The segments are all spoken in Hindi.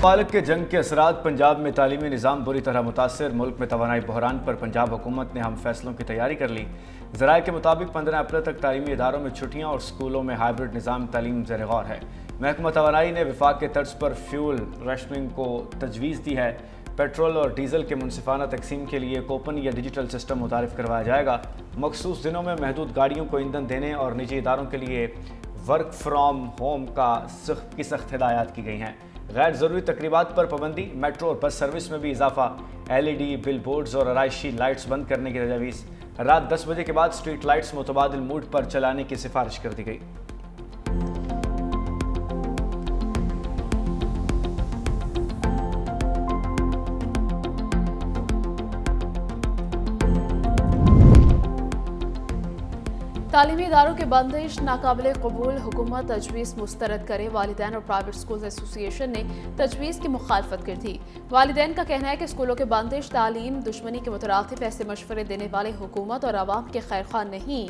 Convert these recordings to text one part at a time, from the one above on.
पालक के जंग के असरात पंजाब में तालीमी निज़ाम बुरी तरह मुतासर। मुल्क में तवानाई बहरान पर पंजाब हुकूमत ने हम फैसलों की तैयारी कर ली। ज़राए के मुताबिक 15 अप्रैल तक तालीमी इदारों में छुट्टियाँ और स्कूलों में हाइब्रिड निज़ाम तालीम ज़ेर गौर है। महकमा तवानाई ने विफाक के तर्ज पर फ्यूल रेशनिंग को तजवीज़ दी है। पेट्रोल और डीजल के मुनसिफाना तकसीम के लिए कूपन या डिजिटल सिस्टम मुतारिफ करवाया जाएगा। मखसूस दिनों में महदूद गाड़ियों को ईंधन देने और निजी इदारों के लिए वर्क फ्राम होम की सख्त हिदायत की गई हैं। गैर ज़रूरी तकरीबात पर पाबंदी, मेट्रो और बस सर्विस में भी इजाफा, LED, बिल बोर्ड्स और आराइशी लाइट्स बंद करने की तजवीज़। रात 10 बजे के बाद स्ट्रीट लाइट्स मुतबादिल मूड पर चलाने की सिफारिश कर दी गई। तालीमी इदारों की बंदिश नाकाबिल कबूल, हुकूमत तजवीज़ मुस्तरद करे। वालिदैन और प्राइवेट स्कूल एसोसिएशन ने तजवीज़ की मुखालफत कर दी। वालिदैन का कहना है कि स्कूलों की बंदिश तालीम दुश्मनी के मुतरादिफ ऐसे मशवरे देने वाले हुकूमत और आवाम के खैर ख्वाह नहीं।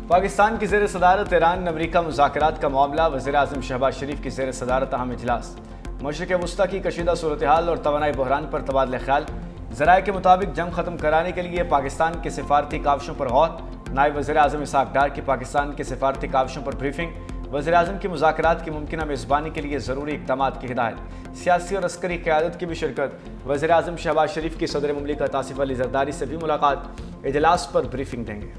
पाकिस्तान की ज़ेर सदारत ईरान अमरीका मुज़ाकरात का मामला, वज़ीर आज़म शहबाज शरीफ की ज़ेर सदारत अहम इजलास। मशरिक़ वुस्ता की कशीदा सूरत हाल और तवानाई बहरान पर तबादला ख्याल। ज़राए के मुताबिक जंग ख़त्म कराने के लिए पाकिस्तान के सिफारती काविशों पर गौर। नायब वज़ीर आज़म इसहाक़ डार की पाकिस्तान के सिफारती काविशों पर ब्रीफिंग। वज़ीर आज़म की मुज़ाकरात की मुमकिन मेज़बानी के लिए ज़रूरी इक़दामात की हिदायत। सियासी और अस्करी क़यादत की भी शिरकत। वज़ीर आज़म शहबाज शरीफ की सदर मुमलिकत आसिफ अली ज़रदारी से भी मुलाकात। इजलास पर ब्रीफिंग देंगे।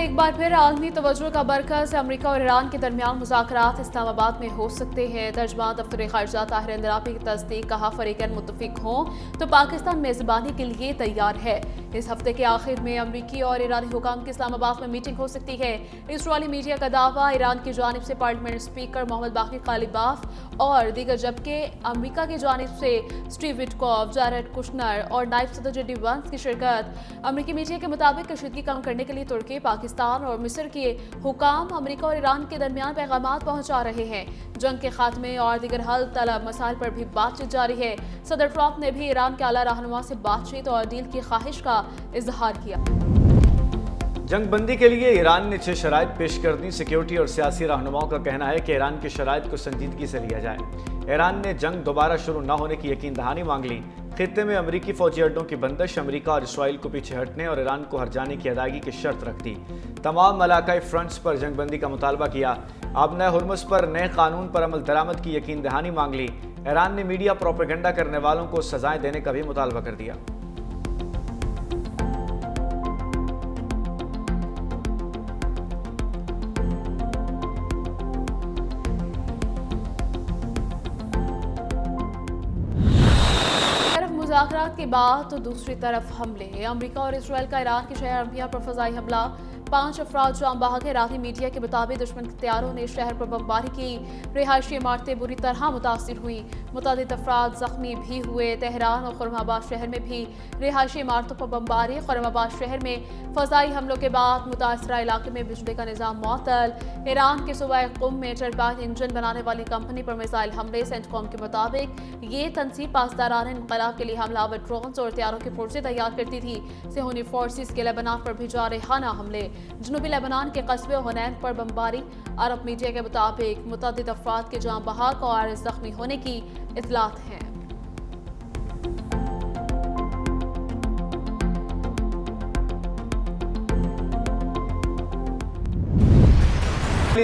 एक बार फिर आलमी तवज्जो का मरकज़ अमरीका और ईरान के दरमियान मुज़ाकरात इस्लामाबाद में हो सकते हैं। तर्जमान दफ्तर ख़ारिजा ताहिर अंदराबी की तस्दीक, कहा फरीक़ैन मुत्तफ़िक़ हों तो पाकिस्तान मेज़बानी के लिए तैयार है। इस हफ्ते के आखिर में अमरीकी और ईरानी हुकाम की इस्लामाबाद में मीटिंग हो सकती है। इसराइली मीडिया का दावा, ईरान की जानिब से पार्लियामेंट स्पीकर मोहम्मद बाक़र कालिबाफ और दीगर, जबकि अमरीका की जानिब से स्टीव विटकॉफ, जैरेड कुशनर और नायब सदर JD वांस की शिरकत। अमरीकी मीडिया के मुताबिक कशीदगी कम करने के लिए तुर्की, पाकिस्तान और मिस्र के हुकाम अमरीका और ईरान के दरमियान पैगामात पहुंचा रहे हैं। जंग के खात्मे और दीगर हल तलब मसाइल पर भी बातचीत जारी है। सदर ट्रंप ने भी ईरान के आला रहनुमा से बातचीत और डील की ख्वाहिश का इजहार किया। जंग बंदी के लिए ईरान ने 6 शराइत पेश कर दी। सिक्योरिटी और सियासी रहनुमाओं का कहना है कि ईरान की शराइत को संजीदगी से लिया जाए। ईरान ने जंग दोबारा शुरू न होने की यकीन दहानी मांग ली। खित्ते में अमरीकी फौजी अड्डों की बंदिश, अमरीका और इसराइल को पीछे हटने और ईरान को हर जाने की अदायगी की शर्त रख दी। तमाम मलाकाई फ्रंट्स पर जंगबंदी का मुतालबा किया। आबना हुर्मुज़ पर नए कानून पर अमल दरामद की यकीन दहानी मांग ली। ईरान ने मीडिया प्रोपेगेंडा करने वालों को सजाएं देने का भी मुतालबा कर दिया। मुज़ाकरात के बाद तो दूसरी तरफ हमले। अमरीका और इसराइल का ईरान के शहर अम्बिया पर फ़ज़ाई हमला, 5 अफराद जाम बहक। ईरानी मीडिया के मुताबिक दुश्मन के हथियारों ने शहर पर बमबारी की। रिहायशी इमारतें बुरी तरह मुतासिर हुई, मुतअद्दिद अफराद जख्मी भी हुए। तेहरान और खुरमाबाद शहर में भी रिहायशी इमारतों पर बमबारी। खुरमाबाद शहर में फ़ज़ाई हमलों के बाद मुतासरा इलाके में बिजली का निज़ाम मुअत्तल। ईरान के सूबा कुम में टरबाइन इंजन बनाने वाली कंपनी पर मिसाइल हमले। सेंटकॉम के मुताबिक ये तनसीब पासदारान इंक़लाब के लिए हमलावर ड्रोन्स और हथियारों के पुर्जे तैयार करती थी। सेहूनी फोर्सेस के लेबनान पर भी जारहाना हमले। जनूबी लेबनान के कस्बे हुनैन पर बमबारी। अरब मीडिया के मुताबिक मुतअद्दिद अफराद के जाम बहक और जख्मी होने की इत्तलात हैं।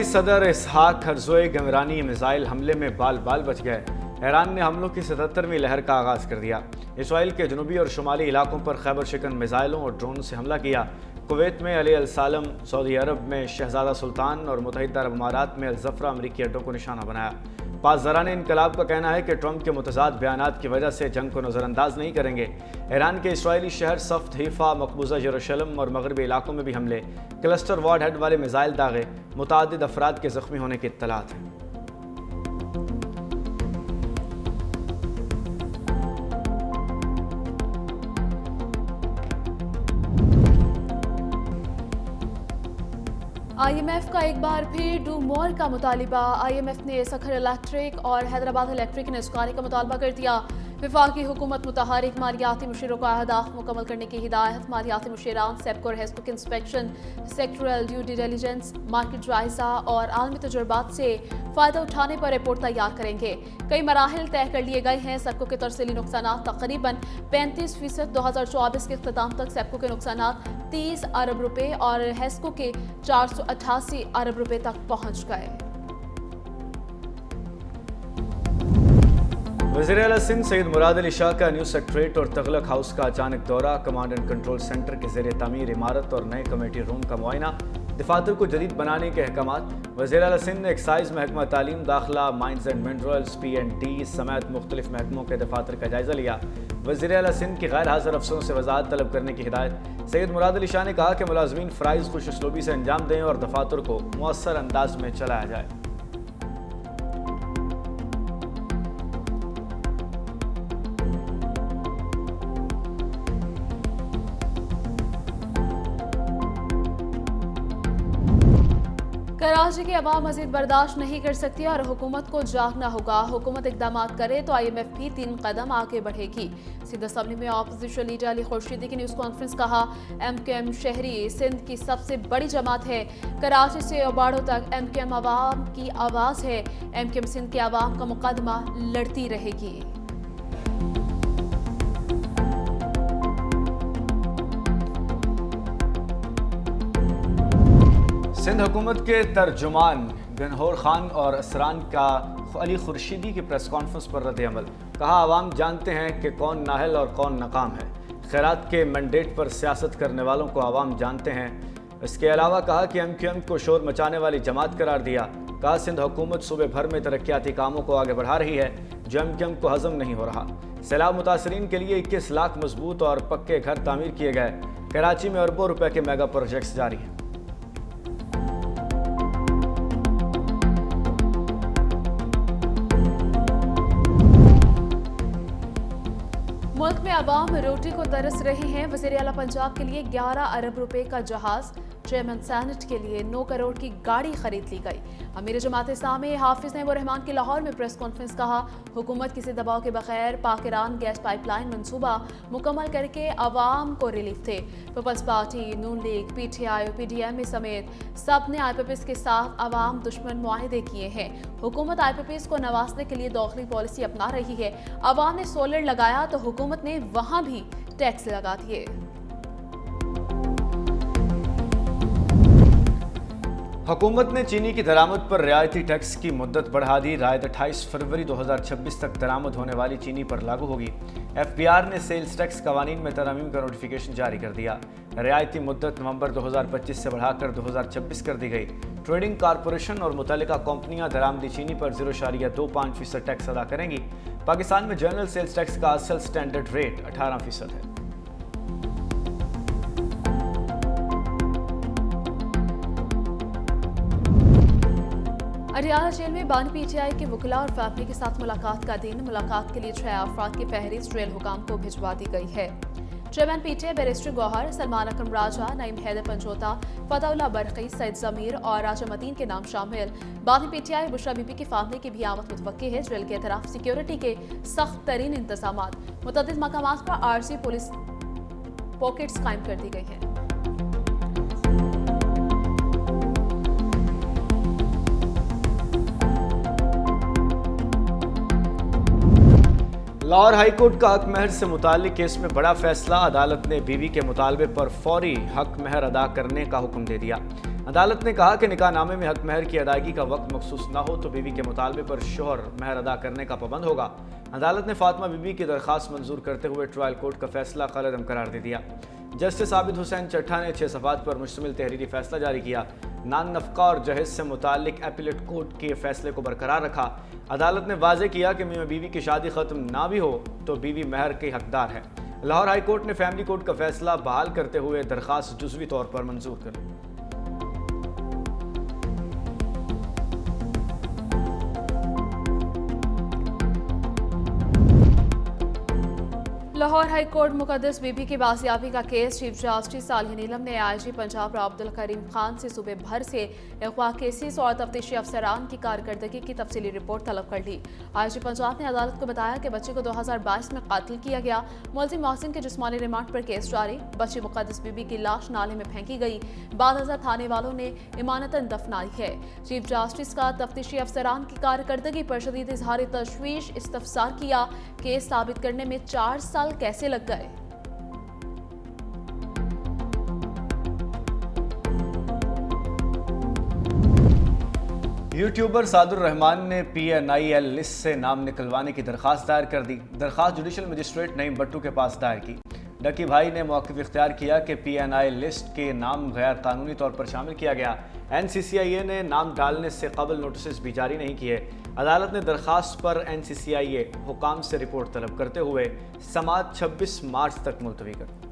सदर इसहाक हरज़ोई गमरानी मिसाइल हमले में बाल बाल बच गए। ईरान ने हमलों की 77वीं लहर का आगाज़ कर दिया। इसराइल के जनूबी और शुमाली इलाकों पर खैबर शिकन मिसाइलों और ड्रोन से हमला किया। कुवैत में अली अल सालम, सऊदी अरब में शहजादा सुल्तान और मुत्तहिदा अरब अमारात में अल ज़फ़रा अमरीकी अड्डों को निशाना बनाया। पासदारान इंक़लाब का कहना है कि ट्रंप के मुतज़ाद बयानात की वजह से जंग को नज़रअंदाज नहीं करेंगे। ईरान के इसराइली शहर सफ़्त, हीफ़ा, मकबूजा यरूशलेम और मगरबी इलाकों में भी हमले। क्लस्टर वार्ड हेड वाले मिसाइल दागे। मुतअद्दिद अफराद के ज़ख्मी होने की इत्तलात हैं। IMF का एक बार फिर डू मोर का मुतालिबा। IMF ने सखर इलेक्ट्रिक और हैदराबाद इलेक्ट्रिक ने निस्कारे का मुतालबा कर दिया। वफाकी हुकूमत मुतहरिक मालियाती मुशीरों का अहदाफ मुकम्मल करने की हिदायत। मालियाती मुशीरान सेप्को और हेस्को की inspection, sectoral due diligence, market जायजा और आलमी तजुर्बात से फ़ायदा उठाने पर रिपोर्ट तैयार करेंगे। कई मराहिल तय कर लिए गए हैं। सेप्को के तरसीली नुकसान तकरीबन 35%। 2024 के अख्ताम तक सेप्को के नुकसान 30 अरब रुपए और हेस्को के 488 अरब रुपए तक पहुंच गए। वज़ीर आला सिंध सैयद मुराद अली शाह का न्यू सेक्रेटरीट और तगलक हाउस का अचानक दौरा। कमांड एंड कंट्रोल सेंटर के ज़ेरे तामीर इमारत और नए कमेटी रूम का मुआयना। दफातर को जदीद बनाने के अहकामात। वज़ीर आला सिंध ने एक्साइज, महकमा तालीम, दाखिला, माइंस एंड मिनरल्स, P&D समेत मुख्तलिफ महकमों के दफातर का जायजा लिया। वज़ीर आला सिंध की गैर हाजिर अफसरों से वजाहत तलब करने की हिदायत। सैयद मुराद अली शाह ने कहा कि मुलाजमीन फ़राइज़ खुशउस्लूबी से अंजाम दें और दफातर को मुअस्सर अंदाज में चलाया जाए। कराची की अवाम मजीद बर्दाश्त नहीं कर सकती और हुकूमत को जागना होगा। हुकूमत इकदाम करे तो IMF भी 3 कदम आगे बढ़ेगी। सिंध असम्बली में अपोजिशन लीडर अली खुर्शीदी की न्यूज़ कॉन्फ्रेंस। कहा, MQM शहरी सिंध की सबसे बड़ी जमात है। कराची से ओबाड़ो तक MQM अवाम की आवाज़ है। MQM सिंध के अवाम का मुकदमा लड़ती रहेगी। सिंध हुकूमत के तर्जुमान गनहौर खान और असरान का अली खुर्शीदी की प्रेस कॉन्फ्रेंस पर रद्द अमल। कहा, आवाम जानते हैं कि कौन नाहल और कौन नाकाम है। खैरात के मैंडेट पर सियासत करने वालों को आवाम जानते हैं। इसके अलावा कहा कि MQM को शोर मचाने वाली जमात करार दिया। कहा, सिंध हुकूमत सूबे भर में तरक्याती कामों को आगे बढ़ा रही है जो MQM को हजम नहीं हो रहा। सैलाब मुतासरीन के लिए 21 लाख मजबूत और पक्के घर तामीर किए गए। कराची में अरबों रुपए के मेगा प्रोजेक्ट्स जारी हैं। मुल्क में अवाम रोटी को तरस रहे हैं। वज़ीर आला पंजाब के लिए 11 अरब रुपए का जहाज, चेयरमैन सेनेट के लिए 9 करोड़ की गाड़ी खरीद ली गई। अमीर जमात इस्लामी हाफिज नईमुर रहमान की लाहौर में प्रेस कॉन्फ्रेंस। कहा, हुकूमत किसी दबाव के बगैर पाक ईरान गैस पाइपलाइन मंसूबा मुकम्मल करके अवाम को रिलीफ थे। पीपल्स पार्टी, नून लीग, PTI और PDM समेत सब ने IPPs के साथ अवाम दुश्मन मुआहदे किए हैं। हुकूमत IPPs को नवाजने के लिए दाखिली पॉलिसी अपना रही है। अवाम ने सोलर लगाया तो हुकूमत ने वहां भी टैक्स लगा दिए। हुकूमत ने चीनी की दरामद पर रियायती टैक्स की मुद्दत बढ़ा दी। रायत 28 फरवरी 2026 तक दरामद होने वाली चीनी पर लागू होगी। FBR ने सेल्स टैक्स कवानीन में तरमीम का नोटिफिकेशन जारी कर दिया। रियायती मुद्दत नवंबर 2025 से बढ़ाकर 2026 कर दी गई। ट्रेडिंग कॉरपोरेशन और मुतल्लिका कंपनियां दरामदी चीनी पर 0.25% टैक्स अदा करेंगी। पाकिस्तान में जनरल सेल्स टैक्स का असल स्टैंडर्ड रेट 18% है। अरियाला जेल में बानी PTI के वकला और फैमिली के साथ मुलाकात का दिन। मुलाकात के लिए 6 अफराद की फहरिस्त जेल हुकाम को भिजवा दी गई है। Chairman PTI barrister Gohar, Salman Akram Raja, Naeem Haider Panjutha, Fatehullah Barki, Saeed Zameer और राजा मतीन के नाम शामिल। बानी PTI बुशरा बीबी की फैमिली की भी आमद मुतवक्की है। जेल के तरफ सिक्योरिटी के सख्त तरीन इंतजाम। मुतअद्दिद मकामात पर RC पुलिस पॉकेट्स कायम कर दी गई हैं। लाहौर हाईकोर्ट का हक महर से मुताल्लिक केस में बड़ा फैसला। अदालत ने बीवी के मुतालबे पर फौरी हक महर अदा करने का हुक्म दे दिया। अदालत ने कहा कि निकाहनामे में हक महर की अदायगी का वक्त मखसूस न हो तो बीवी के मुतालबे पर शोहर महर अदा करने का पाबंद होगा। अदालत ने फातिमा बीबी की दरख्वास्त मंजूर करते हुए ट्रायल कोर्ट का फैसला कलअदम करार दे दिया। जस्टिस आबिद हुसैन चट्टा ने 6 सफ़ात पर मुश्तमिल तहरीरी फैसला जारी किया। नान नफका और जहेज से मुताल्लिक एपीलेट कोर्ट के फैसले को बरकरार रखा। अदालत ने वाज़ेह किया कि मियां बीवी की शादी ख़त्म ना भी हो तो बीवी महर की हकदार है। लाहौर हाई कोर्ट ने फैमिली कोर्ट का फैसला बहाल करते हुए दरख्वास्त जुज़वी तौर पर मंजूर कर ली। लाहौर हाई कोर्ट मुकद्दस बीबी की बाजियाबी का केस चीफ जस्टिस सालिह नीलम ने आईजी पंजाब अब्दुल करीम खान से सूबे भर से अगवा केसेस और तफ्तीशी अफसरान की कारकर्दगी की तफसीली रिपोर्ट तलब कर ली। आईजी पंजाब ने अदालत को बताया कि बच्चे को 2022 में कातिल किया गया। मुलजिम मोहसिन के जिस्मानी रिमांड पर केस जारी। बच्ची मुकद्दस बीबी की लाश नाले में फेंकी गई। बादजा थाने वालों ने इमानतन दफनाई है। चीफ जस्टिस का तफ्तीशी अफसरान की कारकर्दगी पर शदीद इजहार तशवीश इस्तफसार किया। केस साबित करने में 4 साल कैसे लग गए। यूट्यूबर सादुर रहमान ने PNIL लिस्ट से नाम निकलवाने की दरख्वास्त दायर कर दी। दरख्वास्त जुडिशल मजिस्ट्रेट नईम भट्टू के पास दायर की। डकी भाई ने मौक़िफ़ इख्तियार किया कि PNI लिस्ट के नाम गैर कानूनी तौर पर शामिल किया गया। NCCIA ने नाम डालने से कबल नोटिस भी जारी नहीं किए। अदालत ने दरख्वास्त पर NCCIA हुकाम से रिपोर्ट तलब करते हुए समाअत 26 मार्च तक मुलतवी कर दी।